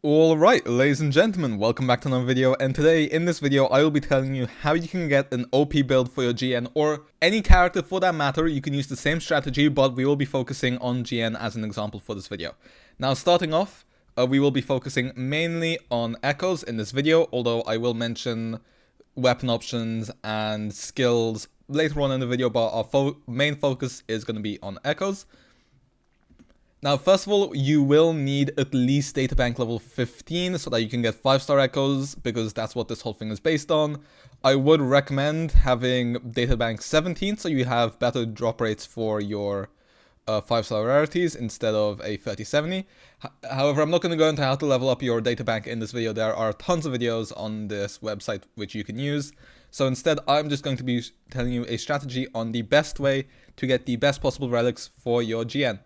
Alright, ladies and gentlemen, welcome back to another video, and today in this video I will be telling you how you can get an OP build for your Jiyan, or any character for that matter. You can use the same strategy, but we will be focusing on Jiyan as an example for this video. Now starting off, we will be focusing mainly on echoes in this video, although I will mention weapon options and skills later on in the video, but our main focus is going to be on echoes. Now, first of all, you will need at least databank level 15 so that you can get 5-star echoes, because that's what this whole thing is based on. I would recommend having databank 17 so you have better drop rates for your 5-star rarities instead of a 3070. However, I'm not going to go into how to level up your databank in this video. There are tons of videos on this website which you can use. So instead, I'm just going to be telling you a strategy on the best way to get the best possible relics for your Jiyan.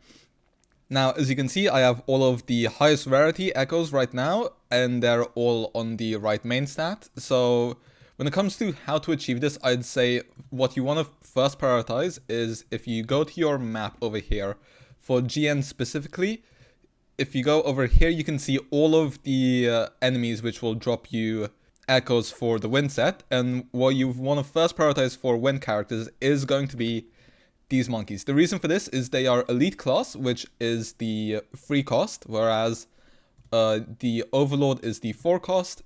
Now, as you can see, I have all of the highest rarity echoes right now, and they're all on the right main stat. So when it comes to how to achieve this, I'd say what you want to first prioritize is if you go to your map over here, for Jiyan specifically, if you go over here, you can see all of the enemies which will drop you echoes for the win set. And what you want to first prioritize for win characters is going to be these monkeys. The reason for this is they are elite class, which is the free cost, whereas the overlord is the 4 cost,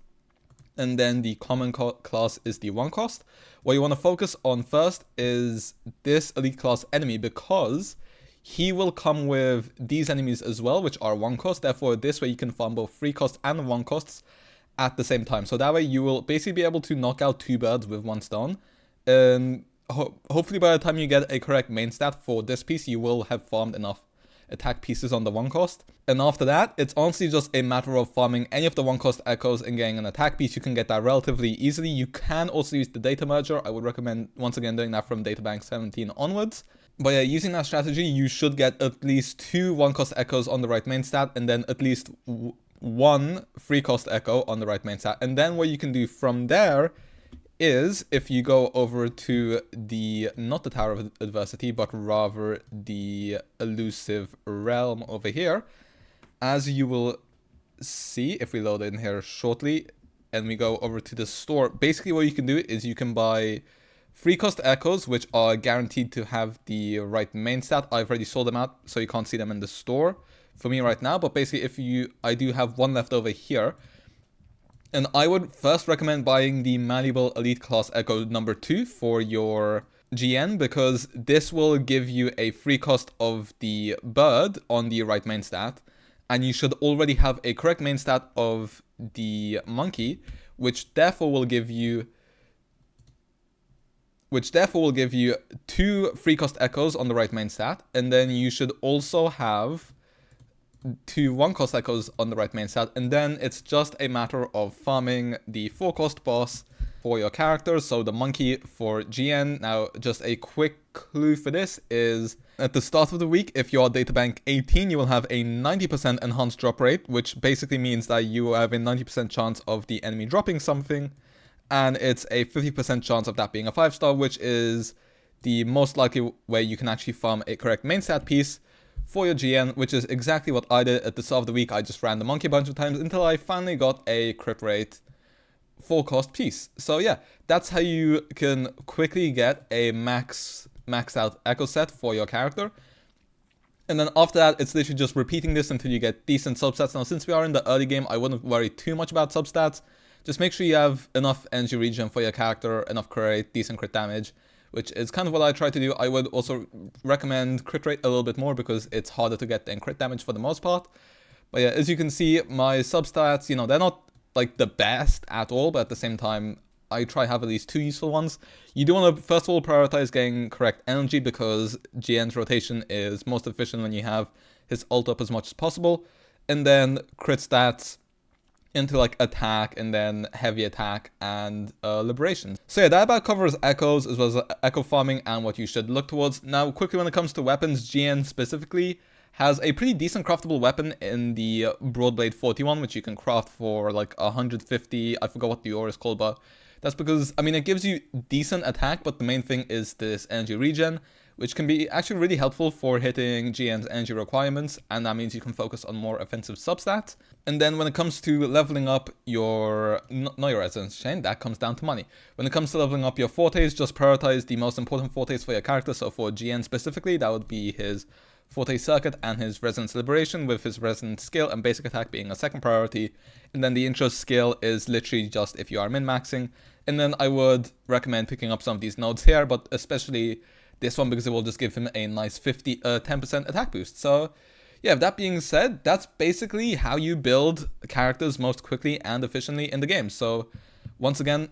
and then the common class is the 1 cost. What you want to focus on first is this elite class enemy, because he will come with these enemies as well, which are 1 cost. Therefore, this way you can farm both 3 costs and 1 costs at the same time. So that way you will basically be able to knock out 2 birds with 1 stone. Hopefully by the time you get a correct main stat for this piece, you will have farmed enough attack pieces on the 1 cost. And after that, it's honestly just a matter of farming any of the 1 cost echoes and getting an attack piece. You can get that relatively easily. You can also use the data merger. I would recommend, once again, doing that from databank 17 onwards. But yeah, using that strategy, you should get at least 2 1 cost echoes on the right main stat, and then at least 1 3 cost echo on the right main stat. And then what you can do from there is, if you go over to the, not the Tower of Adversity, but rather the Elusive Realm over here, as you will see if we load in here shortly, and we go over to the store, basically what you can do is you can buy 3 cost echoes, which are guaranteed to have the right main stat. I've already sold them out, so you can't see them in the store for me right now, but basically I do have 1 left over here. And I would first recommend buying the Malleable Elite Class Echo number 2 for your Jiyan, because this will give you a free cost of the bird on the right main stat, and you should already have a correct main stat of the monkey, which therefore will give you 2 free cost echoes on the right main stat, and then you should also have 2 1 cost echoes on the right main stat, and then it's just a matter of farming the 4 cost boss for your characters, so the monkey for Jiyan. Now, just a quick clue for this is, at the start of the week, if you are databank 18, you will have a 90% enhanced drop rate, which basically means that you have a 90% chance of the enemy dropping something, and it's a 50% chance of that being a 5-star, which is the most likely way you can actually farm a correct main stat piece for your Jiyan, which is exactly what I did at the start of the week. I just ran the monkey a bunch of times until I finally got a crit rate 4 cost piece. So yeah, that's how you can quickly get a maxed out echo set for your character. And then after that, it's literally just repeating this until you get decent substats. Now, since we are in the early game, I wouldn't worry too much about substats. Just make sure you have enough energy regen for your character, enough crit rate, decent crit damage, which is kind of what I try to do. I would also recommend crit rate a little bit more, because it's harder to get than crit damage for the most part. But yeah, as you can see, my substats, they're not like the best at all, but at the same time, I try to have at least 2 useful ones. You do want to, first of all, prioritize getting correct energy, because Jiyan's rotation is most efficient when you have his ult up as much as possible. And then crit stats into like attack, and then heavy attack and liberation. So yeah, that about covers echoes as well as echo farming and what you should look towards. Now quickly, when it comes to weapons, Jiyan specifically has a pretty decent craftable weapon in the Broadblade 41, which you can craft for like 150, I forgot what the ore is called, but that's because, I mean, it gives you decent attack, but the main thing is this energy regen, which can be actually really helpful for hitting GN's energy requirements, and that means you can focus on more offensive substats. And then when it comes to leveling up your, not your resonance chain, that comes down to money. When it comes to leveling up your fortes, just prioritize the most important fortes for your character. So for GN specifically, that would be his Forte Circuit and his Resonance Liberation, with his Resonance skill and basic attack being a second priority. And then the intro skill is literally just if you are min-maxing. And then I would recommend picking up some of these nodes here, but especially this one because it will just give him a nice 10% attack boost. So yeah, that being said, that's basically how you build characters most quickly and efficiently in the game. So once again,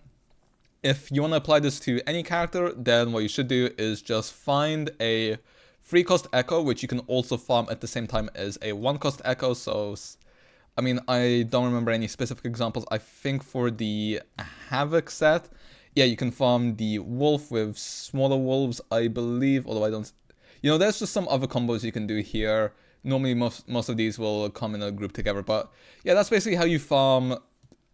if you want to apply this to any character, then what you should do is just find a free cost echo, which you can also farm at the same time as a one cost echo. So I mean, I don't remember any specific examples. I think for the Havoc set, yeah, you can farm the wolf with smaller wolves, I believe, although I don't, you know, there's just some other combos you can do here. Normally most of these will come in a group together, but yeah, that's basically how you farm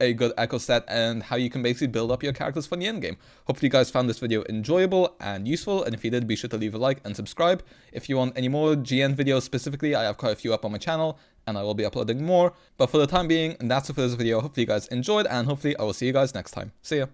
a good echo set and how you can basically build up your characters for the end game. Hopefully you guys found this video enjoyable and useful, and if you did, be sure to leave a like and subscribe. If you want any more GN videos specifically, I have quite a few up on my channel and I will be uploading more. But for the time being, that's it for this video. Hopefully you guys enjoyed, and hopefully I will see you guys next time. See ya.